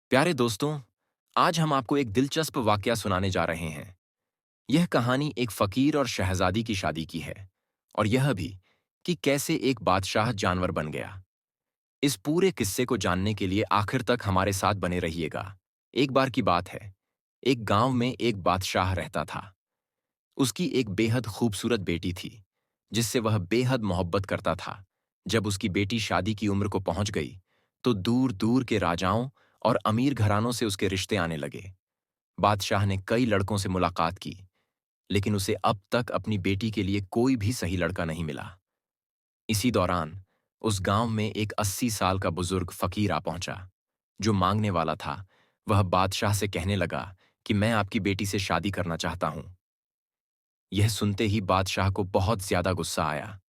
प्यारे दोस्तों, आज हम आपको एक दिलचस्प वाकया सुनाने जा रहे हैं। यह कहानी एक फकीर और शहजादी की शादी की है और यह भी कि कैसे एक बादशाह जानवर बन गया। इस पूरे किस्से को जानने के लिए आखिर तक हमारे साथ बने रहिएगा। एक बार की बात है, एक गांव में एक बादशाह रहता था। उसकी एक बेहद खूबसूरत बेटी थी, जिससे वह बेहद मोहब्बत करता था। जब उसकी बेटी शादी की उम्र को पहुंच गई, तो दूर-दूर के राजाओं और अमीर घरानों से उसके रिश्ते आने लगे। बादशाह ने कई लड़कों से मुलाकात की, लेकिन उसे अब तक अपनी बेटी के लिए कोई भी सही लड़का नहीं मिला। इसी दौरान उस गांव में एक 80 साल का बुजुर्ग फकीर आ पहुंचा, जो मांगने वाला था। वह बादशाह से कहने लगा कि मैं आपकी बेटी से शादी करना चाहता हूं। यह सुनते ही बादशाह को बहुत ज्यादा गुस्सा आया।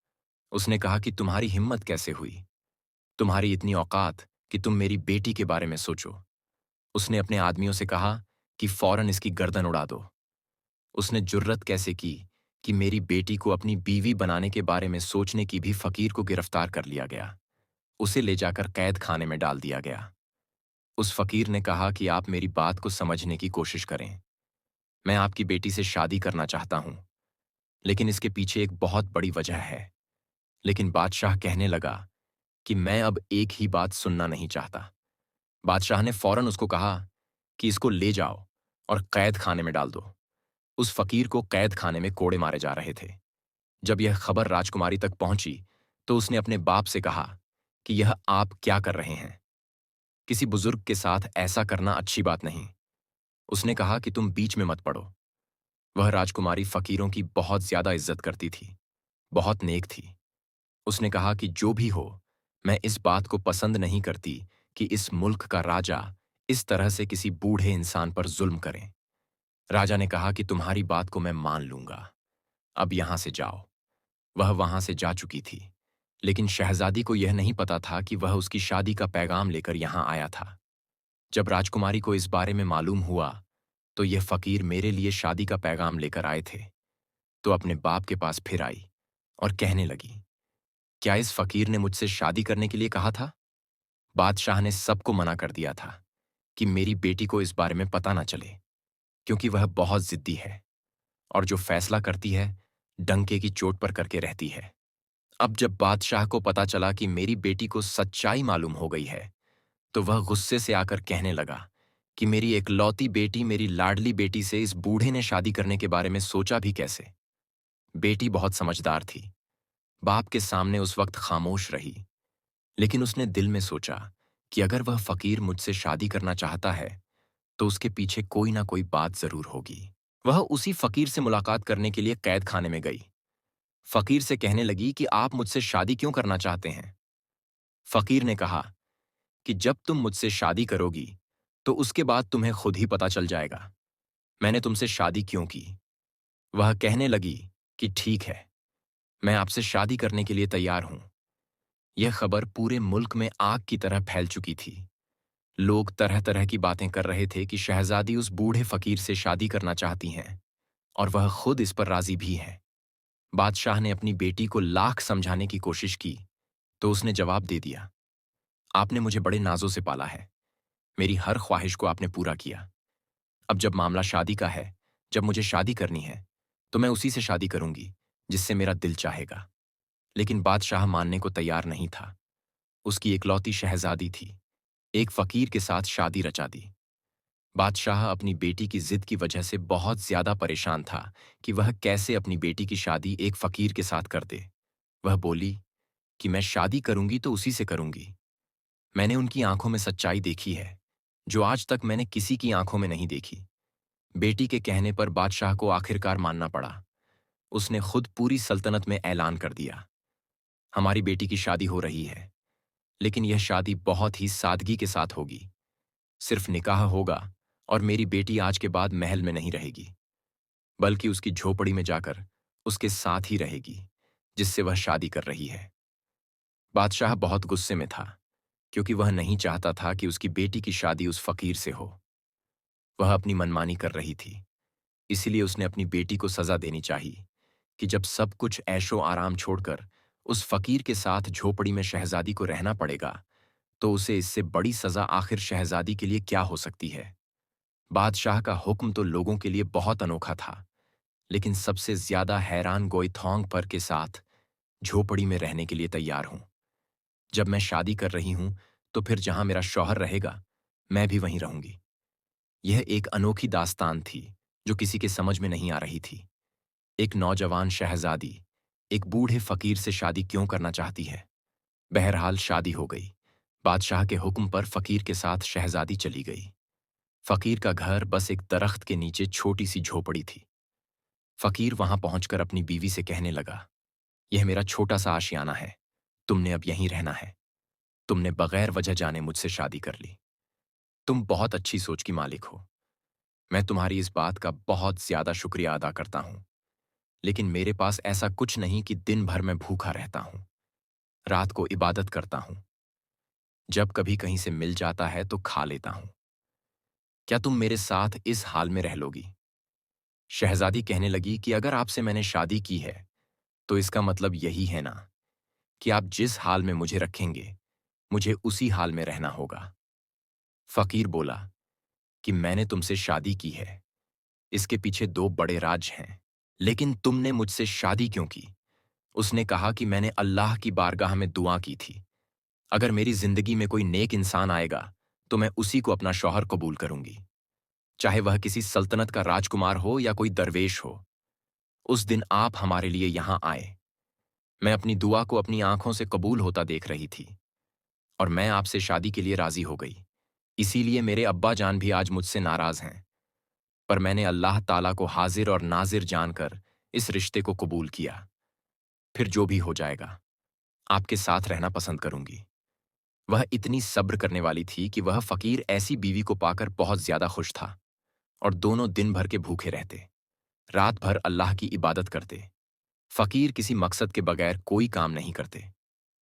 उसने कहा कि तुम्हारी हिम्मत कैसे हुई? तुम्हारी इतनी औकात कि तुम मेरी बेटी के बारे में सोचो। उसने अपने आदमियों से कहा कि फौरन इसकी गर्दन उड़ा दो। उसने जुर्रत कैसे की कि मेरी बेटी को अपनी बीवी बनाने के बारे में सोचने की भी फकीर को गिरफ्तार कर लिया गया। उसे ले जाकर कैद खाने में डाल दिया गया। उस फकीर ने कहा कि आप मेरी बात को समझने की कोशिश करें। मैं आपकी बेटी से शादी करना चाहता हूं, लेकिन इसके पीछे एक बहुत बड़ी वजह है। लेकिन बादशाह कहने लगा कि मैं अब एक ही बात सुनना नहीं चाहता। बादशाह ने फौरन उसको कहा कि इसको ले जाओ और कैद खाने में डाल दो। उस फकीर को कैद खाने में कोड़े मारे जा रहे थे। जब यह खबर राजकुमारी तक पहुंची, तो उसने अपने बाप से कहा कि यह आप क्या कर रहे हैं? किसी बुजुर्ग के साथ ऐसा करना अच्छी बात नहीं। उसने कहा कि तुम बीच में मत पड़ो। वह राजकुमारी फकीरों की बहुत ज्यादा इज्जत करती थी, बहुत नेक थी। उसने कहा कि जो भी हो, मैं इस बात को पसंद नहीं करती कि इस मुल्क का राजा इस तरह से किसी बूढ़े इंसान पर जुल्म करे। राजा ने कहा कि तुम्हारी बात को मैं मान लूंगा, अब यहां से जाओ। वह वहां से जा चुकी थी, लेकिन शहजादी को यह नहीं पता था कि वह उसकी शादी का पैगाम लेकर यहां आया था। जब राजकुमारी को इस बारे में मालूम हुआ, तो यह फकीर मेरे लिए शादी का पैगाम लेकर आए थे, तो अपने बाप के पास फिर आई और कहने लगी, क्या इस फकीर ने मुझसे शादी करने के लिए कहा था? बादशाह ने सबको मना कर दिया था कि मेरी बेटी को इस बारे में पता ना चले, क्योंकि वह बहुत जिद्दी है और जो फैसला करती है, डंके की चोट पर करके रहती है। अब जब बादशाह को पता चला कि मेरी बेटी को सच्चाई मालूम हो गई है, तो वह गुस्से से आकर कहने लगा कि मेरी इकलौती बेटी, मेरी लाडली बेटी से इस बूढ़े ने शादी करने के बारे में सोचा भी कैसे? बेटी बहुत समझदार थी, बाप के सामने उस वक्त खामोश रही, लेकिन उसने दिल में सोचा कि अगर वह फकीर मुझसे शादी करना चाहता है, तो उसके पीछे कोई ना कोई बात जरूर होगी। वह उसी फकीर से मुलाकात करने के लिए कैद खाने में गई। फकीर से कहने लगी कि आप मुझसे शादी क्यों करना चाहते हैं? फकीर ने कहा कि जब तुम मुझसे शादी करोगी, तो उसके बाद तुम्हें खुद ही पता चल जाएगा मैंने तुमसे शादी क्यों की। वह कहने लगी कि ठीक है, मैं आपसे शादी करने के लिए तैयार हूं। यह खबर पूरे मुल्क में आग की तरह फैल चुकी थी। लोग तरह तरह की बातें कर रहे थे कि शहजादी उस बूढ़े फकीर से शादी करना चाहती हैं और वह खुद इस पर राजी भी है। बादशाह ने अपनी बेटी को लाख समझाने की कोशिश की, तो उसने जवाब दे दिया, आपने मुझे बड़े नाजों से पाला है, मेरी हर ख्वाहिश को आपने पूरा किया। अब जब मामला शादी का है, जब मुझे शादी करनी है, तो मैं उसी से शादी करूंगी जिससे मेरा दिल चाहेगा। लेकिन बादशाह मानने को तैयार नहीं था। उसकी इकलौती शहजादी थी, एक फकीर के साथ शादी रचा दी। बादशाह अपनी बेटी की जिद की वजह से बहुत ज्यादा परेशान था कि वह कैसे अपनी बेटी की शादी एक फकीर के साथ कर दे। वह बोली कि मैं शादी करूंगी तो उसी से करूंगी। मैंने उनकी आंखों में सच्चाई देखी है, जो आज तक मैंने किसी की आंखों में नहीं देखी। बेटी के कहने पर बादशाह को आखिरकार मानना पड़ा। उसने खुद पूरी सल्तनत में ऐलान कर दिया, हमारी बेटी की शादी हो रही है, लेकिन यह शादी बहुत ही सादगी के साथ होगी। सिर्फ निकाह होगा और मेरी बेटी आज के बाद महल में नहीं रहेगी, बल्कि उसकी झोपड़ी में जाकर उसके साथ ही रहेगी, जिससे वह शादी कर रही है। बादशाह बहुत गुस्से में था, क्योंकि वह नहीं चाहता था कि उसकी बेटी की शादी उस फकीर से हो। वह अपनी मनमानी कर रही थी, इसीलिए उसने अपनी बेटी को सजा देनी चाहिए कि जब सब कुछ ऐशो आराम छोड़कर उस फकीर के साथ झोपड़ी में शहजादी को रहना पड़ेगा, तो उसे इससे बड़ी सजा आखिर शहजादी के लिए क्या हो सकती है। बादशाह का हुक्म तो लोगों के लिए बहुत अनोखा था, लेकिन सबसे ज्यादा हैरान गोइथोंग पर के साथ झोपड़ी में रहने के लिए तैयार हूं। जब मैं शादी कर रही हूं, तो फिर जहां मेरा शौहर रहेगा, मैं भी वहीं रहूंगी। यह एक अनोखी दास्तान थी, जो किसी के समझ में नहीं आ रही थी। एक नौजवान शहजादी एक बूढ़े फकीर से शादी क्यों करना चाहती है? बहरहाल शादी हो गई। बादशाह के हुक्म पर फकीर के साथ शहजादी चली गई। फकीर का घर बस एक दरख्त के नीचे छोटी सी झोपड़ी थी। फकीर वहां पहुंचकर अपनी बीवी से कहने लगा, यह मेरा छोटा सा आशियाना है, तुमने अब यहीं रहना है। तुमने बगैर वजह जाने मुझसे शादी कर ली। तुम बहुत अच्छी सोच की मालिक हो। मैं तुम्हारी इस बात का बहुत ज्यादा शुक्रिया अदा करता हूं, लेकिन मेरे पास ऐसा कुछ नहीं कि दिन भर मैं भूखा रहता हूं। रात को इबादत करता हूं। जब कभी कहीं से मिल जाता है तो खा लेता हूं। क्या तुम मेरे साथ इस हाल में रह लोगी? शहजादी कहने लगी कि अगर आपसे मैंने शादी की है, तो इसका मतलब यही है ना कि आप जिस हाल में मुझे रखेंगे, मुझे उसी हाल में रहना होगा। फकीर बोला कि मैंने तुमसे शादी की है, इसके पीछे दो बड़े राज हैं। लेकिन तुमने मुझसे शादी क्यों की? उसने कहा कि मैंने अल्लाह की बारगाह में दुआ की थी, अगर मेरी जिंदगी में कोई नेक इंसान आएगा, तो मैं उसी को अपना शौहर कबूल करूंगी, चाहे वह किसी सल्तनत का राजकुमार हो या कोई दरवेश हो। उस दिन आप हमारे लिए यहां आए। मैं अपनी दुआ को अपनी आंखों से कबूल होता देख रही थी, और मैं आपसे शादी के लिए राजी हो गई। इसीलिए मेरे अब्बा जान भी आज मुझसे नाराज हैं, पर मैंने अल्लाह ताला को हाजिर और नाजिर जानकर इस रिश्ते को कबूल किया। फिर जो भी हो जाएगा, आपके साथ रहना पसंद करूंगी। वह इतनी सब्र करने वाली थी कि वह फकीर ऐसी बीवी को पाकर बहुत ज्यादा खुश था, और दोनों दिन भर के भूखे रहते, रात भर अल्लाह की इबादत करते। फकीर किसी मकसद के बगैर कोई काम नहीं करते।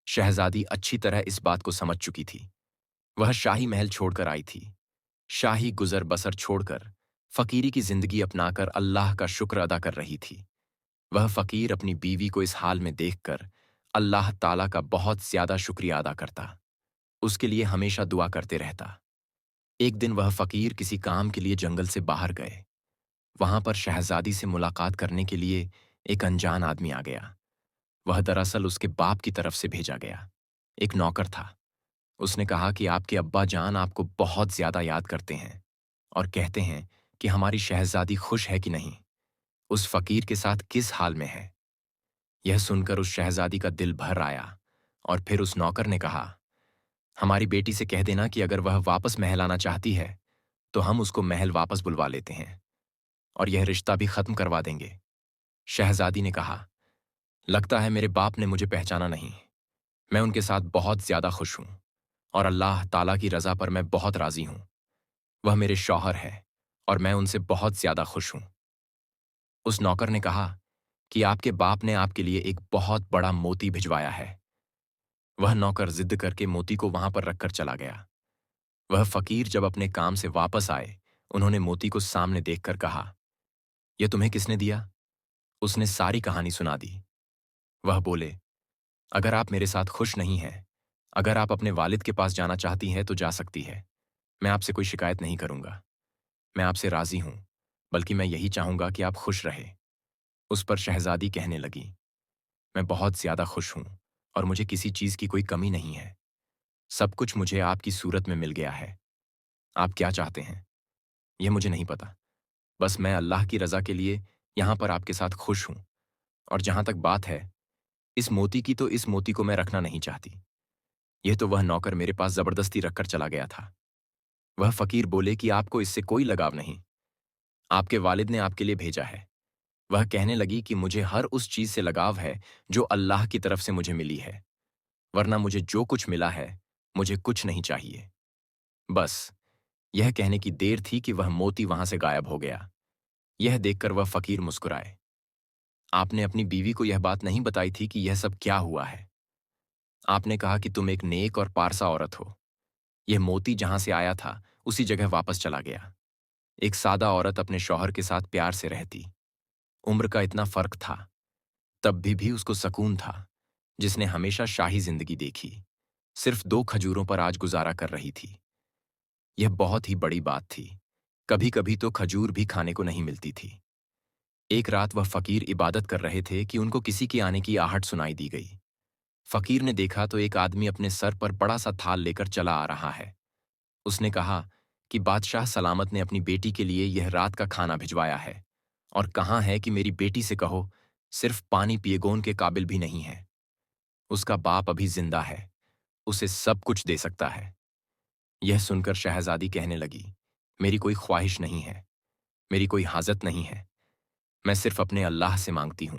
शहजादी अच्छी तरह इस बात को समझ चुकी थी। वह शाही महल छोड़कर आई थी, शाही गुजर बसर छोड़कर फकीरी की जिंदगी अपनाकर अल्लाह का शुक्र अदा कर रही थी। वह फकीर अपनी बीवी को इस हाल में देखकर अल्लाह ताला का बहुत ज्यादा शुक्रिया अदा करता, उसके लिए हमेशा दुआ करते रहता। एक दिन वह फकीर किसी काम के लिए जंगल से बाहर गए। वहां पर शहजादी से मुलाकात करने के लिए एक अनजान आदमी आ गया। वह दरअसल उसके बाप की तरफ से भेजा गया एक नौकर था। उसने कहा कि आपके अब्बा जान आपको बहुत ज्यादा याद करते हैं, और कहते हैं कि हमारी शहजादी खुश है कि नहीं, उस फकीर के साथ किस हाल में है। यह सुनकर उस शहजादी का दिल भर आया, और फिर उस नौकर ने कहा, हमारी बेटी से कह देना कि अगर वह वापस महल आना चाहती है, तो हम उसको महल वापस बुलवा लेते हैं, और यह रिश्ता भी खत्म करवा देंगे। शहजादी ने कहा, लगता है मेरे बाप ने मुझे पहचाना नहीं। मैं उनके साथ बहुत ज्यादा खुश हूं, और अल्लाह ताला की रजा पर मैं बहुत राजी हूं। वह मेरे शौहर है, और मैं उनसे बहुत ज्यादा खुश हूं। उस नौकर ने कहा कि आपके बाप ने आपके लिए एक बहुत बड़ा मोती भिजवाया है। वह नौकर जिद करके मोती को वहां पर रखकर चला गया। वह फकीर जब अपने काम से वापस आए, उन्होंने मोती को सामने देखकर कहा, यह तुम्हें किसने दिया? उसने सारी कहानी सुना दी। वह बोले, अगर आप मेरे साथ खुश नहीं हैं, अगर आप अपने वालिद के पास जाना चाहती हैं तो जा सकती है। मैं आपसे कोई शिकायत नहीं करूंगा। मैं आपसे राजी हूं, बल्कि मैं यही चाहूंगा कि आप खुश रहे। उस पर शहजादी कहने लगी, मैं बहुत ज्यादा खुश हूं, और मुझे किसी चीज की कोई कमी नहीं है। सब कुछ मुझे आपकी सूरत में मिल गया है। आप क्या चाहते हैं, यह मुझे नहीं पता। बस मैं अल्लाह की रजा के लिए यहां पर आपके साथ खुश हूं। और जहां तक बात है इस मोती की, तो इस मोती को मैं रखना नहीं चाहती। यह तो वह नौकर मेरे पास जबरदस्ती रखकर चला गया था। वह फकीर बोले कि आपको इससे कोई लगाव नहीं, आपके वालिद ने आपके लिए भेजा है। वह कहने लगी कि मुझे हर उस चीज से लगाव है जो अल्लाह की तरफ से मुझे मिली है, वरना मुझे जो कुछ मिला है, मुझे कुछ नहीं चाहिए। बस यह कहने की देर थी कि वह मोती वहां से गायब हो गया। यह देखकर वह फकीर मुस्कुराए। आपने अपनी बीवी को यह बात नहीं बताई थी कि यह सब क्या हुआ है। आपने कहा कि तुम एक नेक और पारसा औरत हो। यह मोती जहां से आया था, उसी जगह वापस चला गया। एक सादा औरत अपने शौहर के साथ प्यार से रहती। उम्र का इतना फर्क था, तब भी उसको सकून था, जिसने हमेशा शाही जिंदगी देखी। सिर्फ 2 खजूरों पर आज गुजारा कर रही थी। यह बहुत ही बड़ी बात थी। कभी कभी तो खजूर भी खाने को नहीं मिलती थी। एक रात वह फकीर इबादत कर रहे थे कि उनको किसी के आने की आहट सुनाई दी गई। फकीर ने देखा तो एक आदमी अपने सर पर बड़ा सा थाल लेकर चला आ रहा है। उसने कहा कि बादशाह सलामत ने अपनी बेटी के लिए यह रात का खाना भिजवाया है और कहा है कि मेरी बेटी से कहो, सिर्फ पानी पिएगोन के काबिल भी नहीं है। उसका बाप अभी जिंदा है, उसे सब कुछ दे सकता है। यह सुनकर शहजादी कहने लगी, मेरी कोई ख्वाहिश नहीं है, मेरी कोई हाजत नहीं है, मैं सिर्फ अपने अल्लाह से मांगती हूं।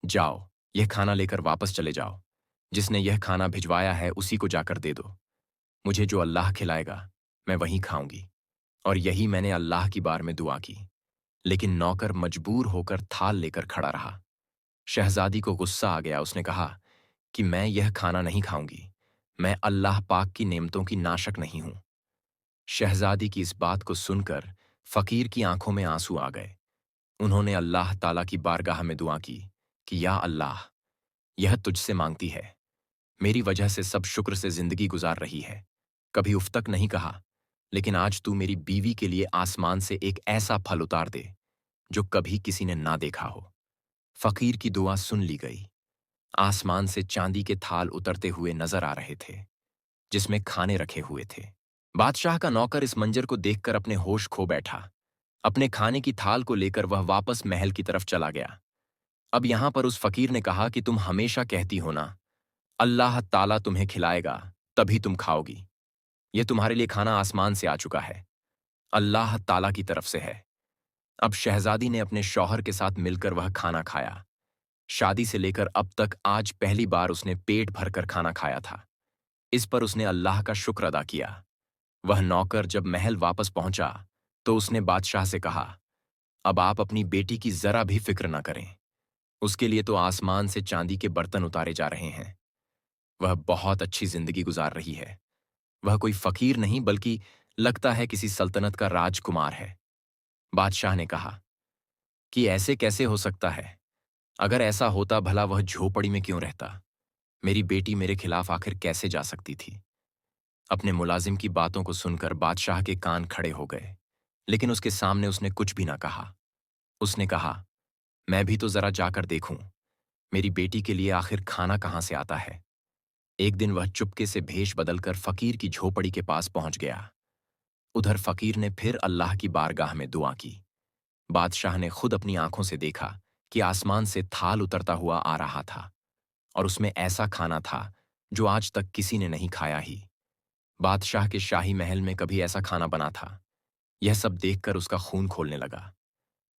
जाओ, यह खाना लेकर वापस चले जाओ। जिसने यह खाना भिजवाया है उसी को जाकर दे दो। मुझे जो अल्लाह खिलाएगा मैं वहीं खाऊंगी। और यही मैंने अल्लाह की बार में दुआ की। लेकिन नौकर मजबूर होकर थाल लेकर खड़ा रहा। शहजादी को गुस्सा आ गया। उसने कहा कि मैं यह खाना नहीं खाऊंगी, मैं अल्लाह पाक की नेमतों की नाशक नहीं हूं। शहजादी की इस बात को सुनकर फकीर की आंखों में आंसू आ गए। उन्होंने अल्लाह ताला की बारगाह में दुआ की कि या अल्लाह, यह तुझसे मांगती है, मेरी वजह से सब शुक्र से जिंदगी गुजार रही है, कभी उफ तक नहीं कहा, लेकिन आज तू मेरी बीवी के लिए आसमान से एक ऐसा फल उतार दे जो कभी किसी ने ना देखा हो। फकीर की दुआ सुन ली गई। आसमान से चांदी के थाल उतरते हुए नजर आ रहे थे, जिसमें खाने रखे हुए थे। बादशाह का नौकर इस मंजर को देखकर अपने होश खो बैठा। अपने खाने की थाल को लेकर वह वापस महल की तरफ चला गया। अब यहां पर उस फकीर ने कहा कि तुम हमेशा कहती हो ना, अल्लाह ताला तुम्हें खिलाएगा तभी तुम खाओगी। यह तुम्हारे लिए खाना आसमान से आ चुका है, अल्लाह ताला की तरफ से है। अब शहजादी ने अपने शौहर के साथ मिलकर वह खाना खाया। शादी से लेकर अब तक आज पहली बार उसने पेट भरकर खाना खाया था। इस पर उसने अल्लाह का शुक्र अदा किया। वह नौकर जब महल वापस पहुंचा तो उसने बादशाह से कहा, अब आप अपनी बेटी की जरा भी फिक्र न करें। उसके लिए तो आसमान से चांदी के बर्तन उतारे जा रहे हैं। वह बहुत अच्छी जिंदगी गुजार रही है। वह कोई फकीर नहीं बल्कि लगता है किसी सल्तनत का राजकुमार है। बादशाह ने कहा कि ऐसे कैसे हो सकता है? अगर ऐसा होता भला वह झोपड़ी में क्यों रहता? मेरी बेटी मेरे खिलाफ आखिर कैसे जा सकती थी? अपने मुलाजिम की बातों को सुनकर बादशाह के कान खड़े हो गए, लेकिन उसके सामने उसने कुछ भी ना कहा। उसने कहा, मैं भी तो जरा जाकर देखूं, मेरी बेटी के लिए आखिर खाना कहां से आता है। एक दिन वह चुपके से भेष बदलकर फकीर की झोपड़ी के पास पहुंच गया। उधर फकीर ने फिर अल्लाह की बारगाह में दुआ की। बादशाह ने खुद अपनी आंखों से देखा कि आसमान से थाल उतरता हुआ आ रहा था और उसमें ऐसा खाना था जो आज तक किसी ने नहीं खाया ही। बादशाह के शाही महल में कभी ऐसा खाना बना था। यह सब देखकर उसका खून खोलने लगा।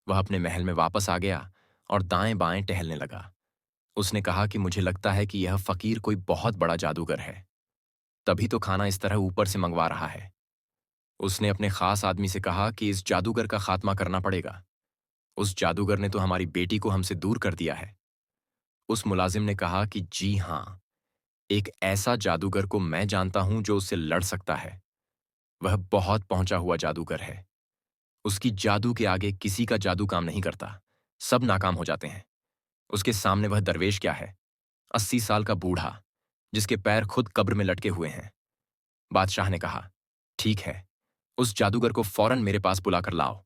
वह अपने महल में वापस आ गया और दाएं बाएं टहलने लगा। उसने कहा कि मुझे लगता है कि यह फकीर कोई बहुत बड़ा जादूगर है, तभी तो खाना इस तरह ऊपर से मंगवा रहा है। उसने अपने खास आदमी से कहा कि इस जादूगर का खात्मा करना पड़ेगा। उस जादूगर ने तो हमारी बेटी को हमसे दूर कर दिया है। उस मुलाजिम ने कहा कि जी हां, एक ऐसा जादूगर को मैं जानता हूं जो उससे लड़ सकता है। वह बहुत पहुंचा हुआ जादूगर है। उसकी जादू के आगे किसी का जादू काम नहीं करता, सब नाकाम हो जाते हैं। उसके सामने वह दरवेश क्या है, 80 साल का बूढ़ा जिसके पैर खुद कब्र में लटके हुए हैं। बादशाह ने कहा, ठीक है, उस जादूगर को फौरन मेरे पास बुलाकर लाओ।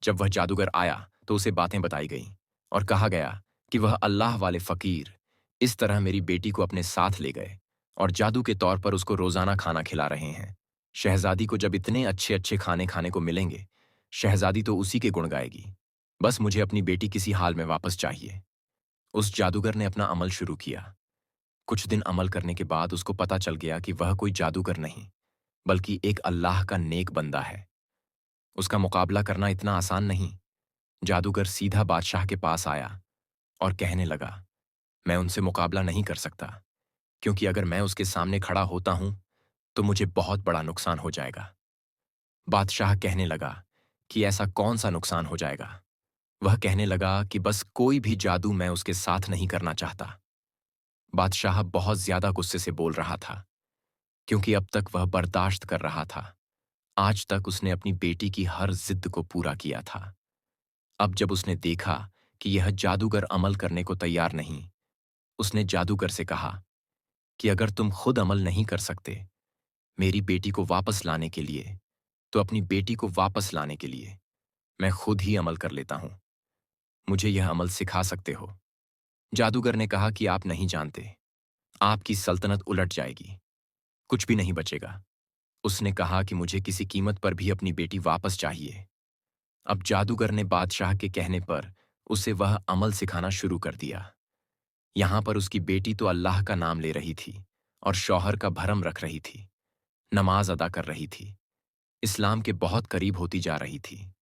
जब वह जादूगर आया तो उसे बातें बताई गईं और कहा गया कि वह अल्लाह वाले फकीर इस तरह मेरी बेटी को अपने साथ ले गए और जादू के तौर पर उसको रोजाना खाना खिला रहे हैं। शहजादी को जब इतने अच्छे अच्छे खाने खाने को मिलेंगे, शहजादी तो उसी के गुण गाएगी। बस मुझे अपनी बेटी किसी हाल में वापस चाहिए। उस जादूगर ने अपना अमल शुरू किया। कुछ दिन अमल करने के बाद उसको पता चल गया कि वह कोई जादूगर नहीं बल्कि एक अल्लाह का नेक बंदा है। उसका मुकाबला करना इतना आसान नहीं। जादूगर सीधा बादशाह के पास आया और कहने लगा, मैं उनसे मुकाबला नहीं कर सकता, क्योंकि अगर मैं उसके सामने खड़ा होता हूं तो मुझे बहुत बड़ा नुकसान हो जाएगा। बादशाह कहने लगा कि ऐसा कौन सा नुकसान हो जाएगा? वह कहने लगा कि बस कोई भी जादू मैं उसके साथ नहीं करना चाहता। बादशाह बहुत ज्यादा गुस्से से बोल रहा था, क्योंकि अब तक वह बर्दाश्त कर रहा था। आज तक उसने अपनी बेटी की हर जिद को पूरा किया था। अब जब उसने देखा कि यह जादूगर अमल करने को तैयार नहीं, उसने जादूगर से कहा कि अगर तुम खुद अमल नहीं कर सकते मेरी बेटी को वापस लाने के लिए, तो अपनी बेटी को वापस लाने के लिए मैं खुद ही अमल कर लेता हूं। मुझे यह अमल सिखा सकते हो? जादूगर ने कहा कि आप नहीं जानते, आपकी सल्तनत उलट जाएगी, कुछ भी नहीं बचेगा। उसने कहा कि मुझे किसी कीमत पर भी अपनी बेटी वापस चाहिए। अब जादूगर ने बादशाह के कहने पर उसे वह अमल सिखाना शुरू कर दिया। यहां पर उसकी बेटी तो अल्लाह का नाम ले रही थी और शौहर का भरम रख रही थी, नमाज अदा कर रही थी, इस्लाम के बहुत करीब होती जा रही थी।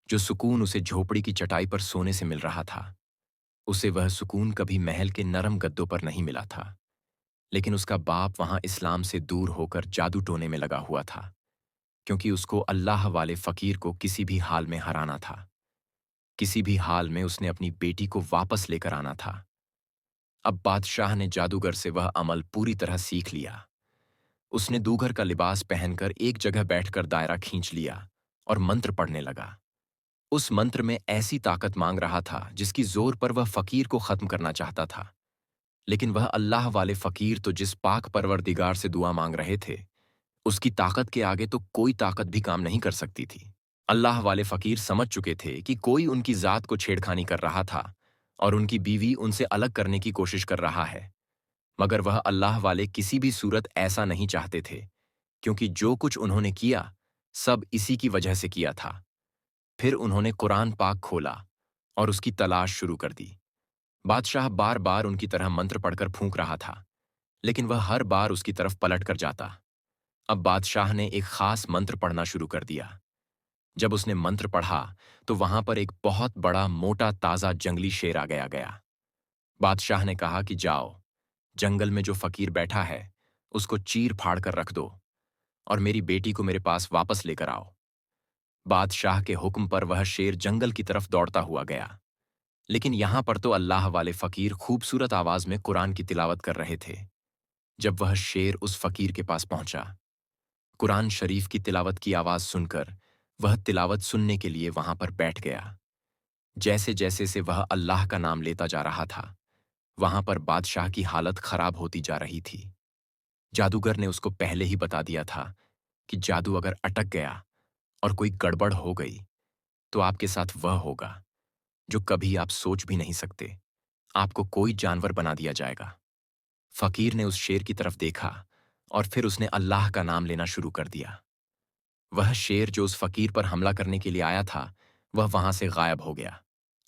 जो सुकून उसे झोपड़ी की चटाई पर सोने से मिल रहा था, उसे वह सुकून कभी महल के नरम गद्दों पर नहीं मिला था। लेकिन उसका बाप वहां इस्लाम से दूर होकर जादू टोने में लगा हुआ था, क्योंकि उसको अल्लाह वाले फकीर को किसी भी हाल में हराना था। किसी भी हाल में उसने अपनी बेटी को वापस लेकर आना था। अब बादशाह ने जादूगर से वह अमल पूरी तरह सीख लिया। उसने दूगर का लिबास पहनकर एक जगह बैठकर दायरा खींच लिया और मंत्र पढ़ने लगा। उस मंत्र में ऐसी ताकत मांग रहा था जिसकी जोर पर वह फकीर को खत्म करना चाहता था। लेकिन वह अल्लाह वाले फकीर तो जिस पाक परवरदिगार से दुआ मांग रहे थे, उसकी ताकत के आगे तो कोई ताकत भी काम नहीं कर सकती थी। अल्लाह वाले फकीर समझ चुके थे कि कोई उनकी जात को छेड़खानी कर रहा था और उनकी बीवी उनसे अलग करने की कोशिश कर रहा है। मगर वह अल्लाह वाले किसी भी सूरत ऐसा नहीं चाहते थे, क्योंकि जो कुछ उन्होंने किया, सब इसी की वजह से किया था। फिर उन्होंने कुरान पाक खोला और उसकी तलाश शुरू कर दी। बादशाह बार बार उनकी तरह मंत्र पढ़कर फूंक रहा था, लेकिन वह हर बार उसकी तरफ पलट कर जाता। अब बादशाह ने एक खास मंत्र पढ़ना शुरू कर दिया। जब उसने मंत्र पढ़ा, तो वहां पर एक बहुत बड़ा मोटा ताजा जंगली शेर आ गया। बादशाह ने कहा कि जाओ, जंगल में जो फकीर बैठा है, उसको चीर फाड़ कर रख दो और मेरी बेटी को मेरे पास वापस लेकर आओ। बादशाह के हुक्म पर वह शेर जंगल की तरफ दौड़ता हुआ गया। लेकिन यहां पर तो अल्लाह वाले फकीर खूबसूरत आवाज में कुरान की तिलावत कर रहे थे। जब वह शेर उस फकीर के पास पहुंचा, कुरान शरीफ की तिलावत की आवाज सुनकर वह तिलावत सुनने के लिए वहां पर बैठ गया। जैसे जैसे से वह अल्लाह का नाम लेता जा रहा था, वहां पर बादशाह की हालत खराब होती जा रही थी। जादूगर ने उसको पहले ही बता दिया था कि जादू अगर अटक गया और कोई गड़बड़ हो गई, तो आपके साथ वह होगा जो कभी आप सोच भी नहीं सकते। आपको कोई जानवर बना दिया जाएगा। फकीर ने उस शेर की तरफ देखा और फिर उसने अल्लाह का नाम लेना शुरू कर दिया। वह शेर जो उस फकीर पर हमला करने के लिए आया था, वह वहां से गायब हो गया।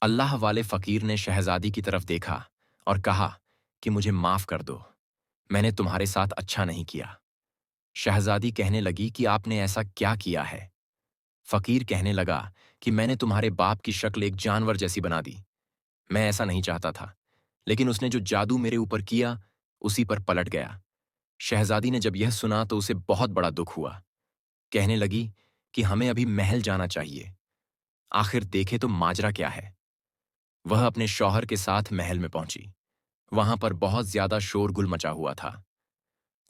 अल्लाह वाले फकीर ने शहजादी की तरफ देखा और कहा कि मुझे माफ कर दो, मैंने तुम्हारे साथ अच्छा नहीं किया। शहजादी कहने लगी कि आपने ऐसा क्या किया है? फकीर कहने लगा कि मैंने तुम्हारे बाप की शक्ल एक जानवर जैसी बना दी। मैं ऐसा नहीं चाहता था, लेकिन उसने जो जादू मेरे ऊपर किया, उसी पर पलट गया। शहजादी ने जब यह सुना तो उसे बहुत बड़ा दुख हुआ। कहने लगी कि हमें अभी महल जाना चाहिए, आखिर देखे तो माजरा क्या है। वह अपने शौहर के साथ महल में पहुंची। वहां पर बहुत ज्यादा शोरगुल मचा हुआ था।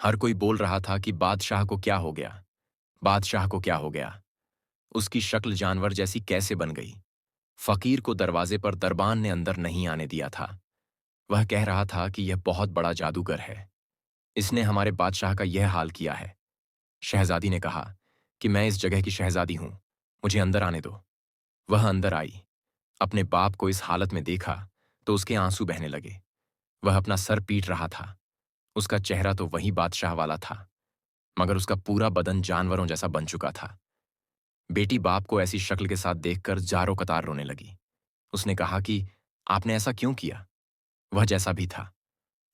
हर कोई बोल रहा था कि बादशाह को क्या हो गया, बादशाह को क्या हो गया, उसकी शक्ल जानवर जैसी कैसे बन गई। फकीर को दरवाजे पर दरबान ने अंदर नहीं आने दिया था। वह कह रहा था कि यह बहुत बड़ा जादूगर है, इसने हमारे बादशाह का यह हाल किया है। शहजादी ने कहा कि मैं इस जगह की शहजादी हूं, मुझे अंदर आने दो। वह अंदर आई। अपने बाप को इस हालत में देखा तो उसके आंसू बहने लगे। वह अपना सर पीट रहा था। उसका चेहरा तो वही बादशाह वाला था, मगर उसका पूरा बदन जानवरों जैसा बन चुका था। बेटी बाप को ऐसी शक्ल के साथ देखकर जारो कतार रोने लगी। उसने कहा कि आपने ऐसा क्यों किया? वह जैसा भी था,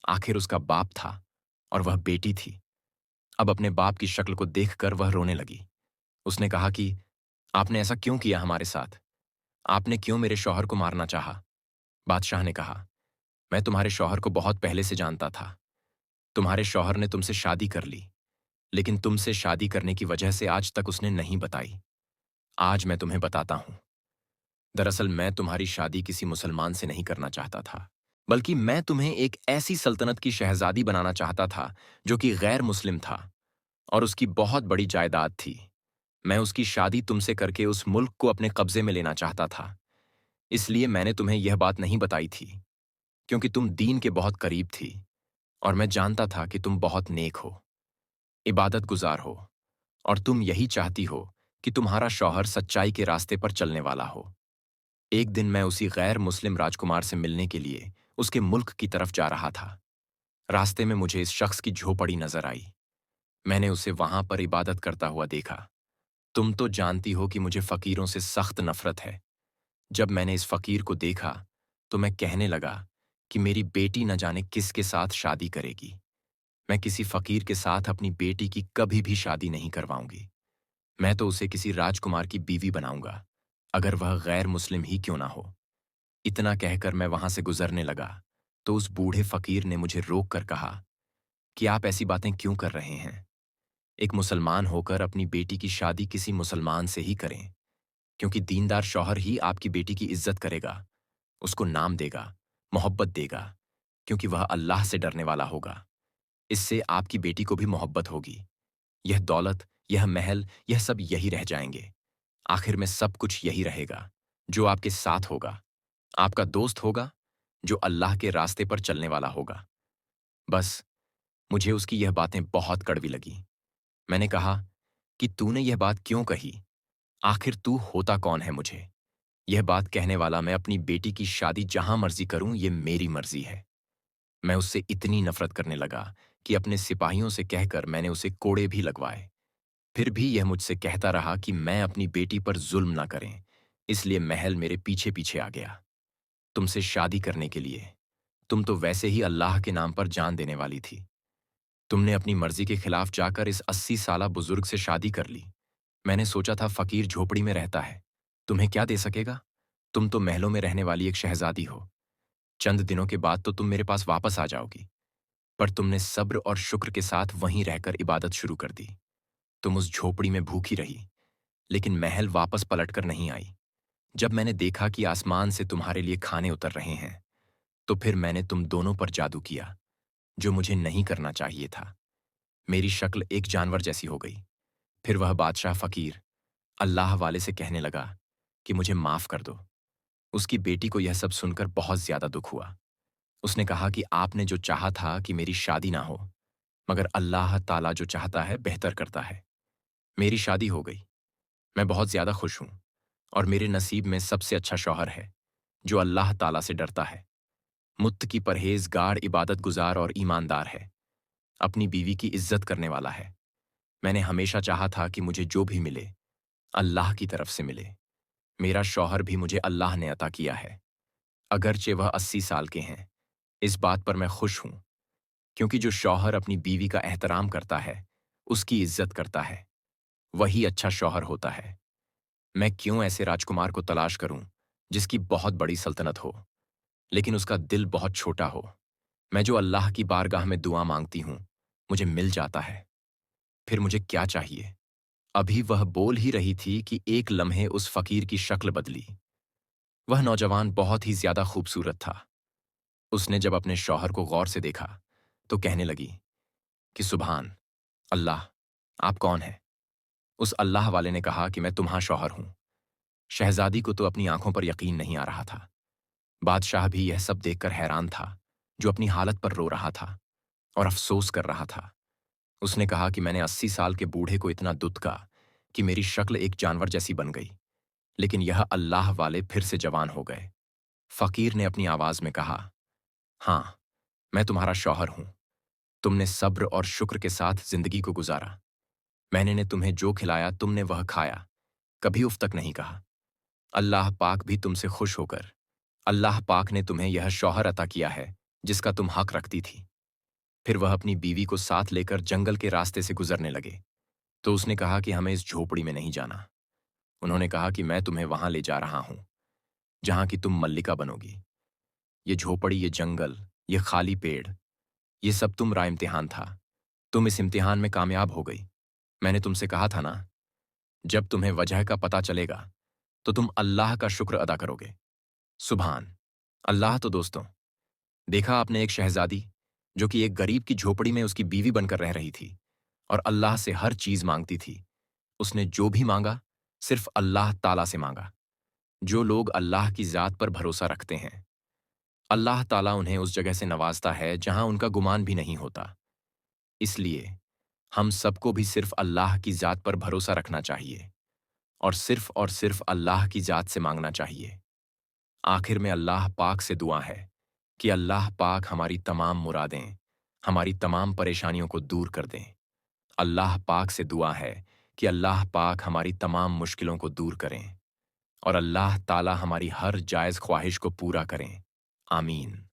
आखिर उसका बाप था और वह बेटी थी। अब अपने बाप की शक्ल को देखकर वह रोने लगी। उसने कहा कि आपने ऐसा क्यों किया हमारे साथ? आपने क्यों मेरे शौहर को मारना चाहा? बादशाह ने कहा, मैं तुम्हारे शौहर को बहुत पहले से जानता था। तुम्हारे शौहर ने तुमसे शादी कर ली, लेकिन तुमसे शादी करने की वजह से आज तक उसने नहीं बताई। आज मैं तुम्हें बताता हूं। दरअसल मैं तुम्हारी शादी किसी मुसलमान से नहीं करना चाहता था, बल्कि मैं तुम्हें एक ऐसी सल्तनत की शहजादी बनाना चाहता था जो कि गैर मुस्लिम था और उसकी बहुत बड़ी जायदाद थी। मैं उसकी शादी तुमसे करके उस मुल्क को अपने कब्जे में लेना चाहता था। इसलिए मैंने तुम्हें यह बात नहीं बताई थी, क्योंकि तुम दीन के बहुत करीब थी। और मैं जानता था कि तुम बहुत नेक हो, इबादत गुजार हो, और तुम यही चाहती हो कि तुम्हारा शौहर सच्चाई के रास्ते पर चलने वाला हो। एक दिन मैं उसी गैर मुस्लिम राजकुमार से मिलने के लिए उसके मुल्क की तरफ जा रहा था। रास्ते में मुझे इस शख्स की झोपड़ी नजर आई। मैंने उसे वहां पर इबादत करता हुआ देखा। तुम तो जानती हो कि मुझे फकीरों से सख्त नफरत है। जब मैंने इस फकीर को देखा तो मैं कहने लगा कि मेरी बेटी न जाने किसके साथ शादी करेगी। मैं किसी फकीर के साथ अपनी बेटी की कभी भी शादी नहीं करवाऊंगी। मैं तो उसे किसी राजकुमार की बीवी बनाऊंगा, अगर वह गैर मुस्लिम ही क्यों ना हो। इतना कहकर मैं वहां से गुजरने लगा तो उस बूढ़े फकीर ने मुझे रोक कर कहा कि आप ऐसी बातें क्यों कर रहे हैं। एक मुसलमान होकर अपनी बेटी की शादी किसी मुसलमान से ही करें, क्योंकि दीनदार शौहर ही आपकी बेटी की इज्जत करेगा, उसको नाम देगा, मोहब्बत देगा, क्योंकि वह अल्लाह से डरने वाला होगा। इससे आपकी बेटी को भी मोहब्बत होगी। यह दौलत, यह महल, यह सब यही रह जाएंगे। आखिर में सब कुछ यही रहेगा। जो आपके साथ होगा, आपका दोस्त होगा, जो अल्लाह के रास्ते पर चलने वाला होगा। बस, मुझे उसकी यह बातें बहुत कड़वी लगी। मैंने कहा कि तूने यह बात क्यों कही? आखिर तू होता कौन है मुझे? यह बात कहने वाला मैं अपनी बेटी की शादी जहां मर्जी करूं, ये मेरी मर्जी है। मैं उससे इतनी नफरत करने लगा कि अपने सिपाहियों से कहकर मैंने उसे कोड़े भी लगवाए। फिर भी यह मुझसे कहता रहा कि मैं अपनी बेटी पर जुल्म ना करें, इसलिए महल मेरे पीछे पीछे आ गया तुमसे शादी करने के लिए। तुम तो वैसे ही अल्लाह के नाम पर जान देने वाली थी। तुमने अपनी मर्जी के खिलाफ जाकर इस 80 साला बुजुर्ग से शादी कर ली। मैंने सोचा था फकीर झोपड़ी में रहता है, तुम्हें क्या दे सकेगा? तुम तो महलों में रहने वाली एक शहजादी हो। चंद दिनों के बाद तो तुम मेरे पास वापस आ जाओगी। पर तुमने सब्र और शुक्र के साथ वहीं रहकर इबादत शुरू कर दी। तुम उस झोपड़ी में भूखी रही, लेकिन महल वापस पलटकर नहीं आई। जब मैंने देखा कि आसमान से तुम्हारे लिए खाने उतर रहे हैं, तो फिर मैंने तुम दोनों पर जादू किया, जो मुझे नहीं करना चाहिए था। मेरी शक्ल एक जानवर जैसी हो गई। फिर वह बादशाह फकीर अल्लाह वाले से कहने लगा कि मुझे माफ कर दो। उसकी बेटी को यह सब सुनकर बहुत ज्यादा दुख हुआ। उसने कहा कि आपने जो चाहा था कि मेरी शादी ना हो, मगर अल्लाह ताला जो चाहता है बेहतर करता है। मेरी शादी हो गई। मैं बहुत ज्यादा खुश हूं, और मेरे नसीब में सबसे अच्छा शौहर है, जो अल्लाह ताला से डरता है, मुत्तकी, परहेजगार, इबादत गुजार और ईमानदार है, अपनी बीवी की इज्जत करने वाला है। मैंने हमेशा चाहा था कि मुझे जो भी मिले, अल्लाह की तरफ से मिले। मेरा शौहर भी मुझे अल्लाह ने अता किया है, अगरचे वह 80 साल के हैं। इस बात पर मैं खुश हूं, क्योंकि जो शौहर अपनी बीवी का एहतराम करता है, उसकी इज्जत करता है, वही अच्छा शौहर होता है। मैं क्यों ऐसे राजकुमार को तलाश करूं, जिसकी बहुत बड़ी सल्तनत हो, लेकिन उसका दिल बहुत छोटा हो। मैं जो अल्लाह की बारगाह में दुआ मांगती हूं, मुझे मिल जाता है। फिर मुझे क्या चाहिए? अभी वह बोल ही रही थी कि एक लम्हे उस फकीर की शक्ल बदली। वह नौजवान बहुत ही ज्यादा खूबसूरत था। उसने जब अपने शौहर को गौर से देखा तो कहने लगी कि सुभान अल्लाह, आप कौन हैं? उस अल्लाह वाले ने कहा कि मैं तुम्हारा शौहर हूं। शहजादी को तो अपनी आंखों पर यकीन नहीं आ रहा था। बादशाह भी यह सब देखकर हैरान था, जो अपनी हालत पर रो रहा था और अफसोस कर रहा था। उसने कहा कि मैंने 80 साल के बूढ़े को इतना दुत्का कि मेरी शक्ल एक जानवर जैसी बन गई, लेकिन यह अल्लाह वाले फिर से जवान हो गए। फकीर ने अपनी आवाज में कहा, हाँ, मैं तुम्हारा शौहर हूं। तुमने सब्र और शुक्र के साथ जिंदगी को गुजारा। मैंने ने तुम्हें जो खिलाया तुमने वह खाया, कभी उफ तक नहीं कहा। अल्लाह पाक भी तुमसे खुश होकर अल्लाह पाक ने तुम्हें यह शौहर अता किया है, जिसका तुम हक रखती थी। फिर वह अपनी बीवी को साथ लेकर जंगल के रास्ते से गुजरने लगे। तो उसने कहा कि हमें इस झोपड़ी में नहीं जाना। उन्होंने कहा कि मैं तुम्हें वहां ले जा रहा हूं, जहां की तुम मल्लिका बनोगी। ये झोपड़ी, ये जंगल, ये खाली पेड़, ये सब तुम्हारा इम्तिहान था। तुम इस इम्तिहान में कामयाब हो गई। मैंने तुमसे कहा था ना, जब तुम्हें वजह का पता चलेगा तो तुम अल्लाह का शुक्र अदा करोगे। सुभान अल्लाह। तो दोस्तों, देखा आपने एक शहजादी जो कि एक गरीब की झोपड़ी में उसकी बीवी बनकर रह रही थी और अल्लाह से हर चीज मांगती थी। उसने जो भी मांगा सिर्फ अल्लाह ताला से मांगा। जो लोग अल्लाह की जात पर भरोसा रखते हैं, अल्लाह ताला उन्हें उस जगह से नवाजता है जहां उनका गुमान भी नहीं होता। इसलिए हम सबको भी सिर्फ अल्लाह की ज़ात पर भरोसा रखना चाहिए और सिर्फ अल्लाह की ज़ात से मांगना चाहिए। आखिर में अल्लाह पाक से दुआ है कि अल्लाह पाक हमारी तमाम मुरादें, हमारी तमाम परेशानियों को दूर कर दें। अल्लाह पाक से दुआ है कि अल्लाह पाक हमारी तमाम मुश्किलों को दूर करें और अल्लाह ताला हमारी हर जायज़ ख्वाहिश को पूरा करें। आमीन।